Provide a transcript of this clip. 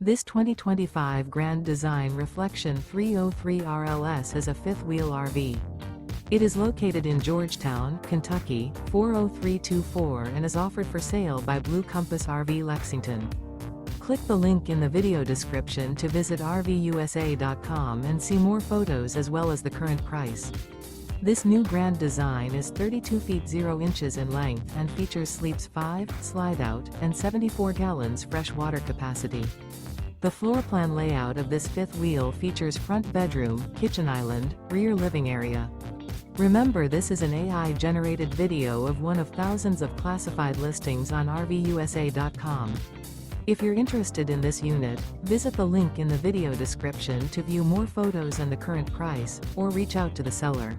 This 2025 Grand Design Reflection 303 RLS is a fifth-wheel RV. It is located in Georgetown, Kentucky, 40324 and is offered for sale by Blue Compass RV Lexington. Click the link in the video description to visit RVUSA.com and see more photos as well as the current price. This new Grand Design is 32 feet 0 inches in length and features sleeps 5, Slideout, and 74 gallons fresh water capacity. The floor plan layout of this fifth wheel features front bedroom, kitchen island, rear living area. Remember, this is an AI-generated video of one of thousands of classified listings on RVUSA.com. If you're interested in this unit, visit the link in the video description to view more photos and the current price, or reach out to the seller.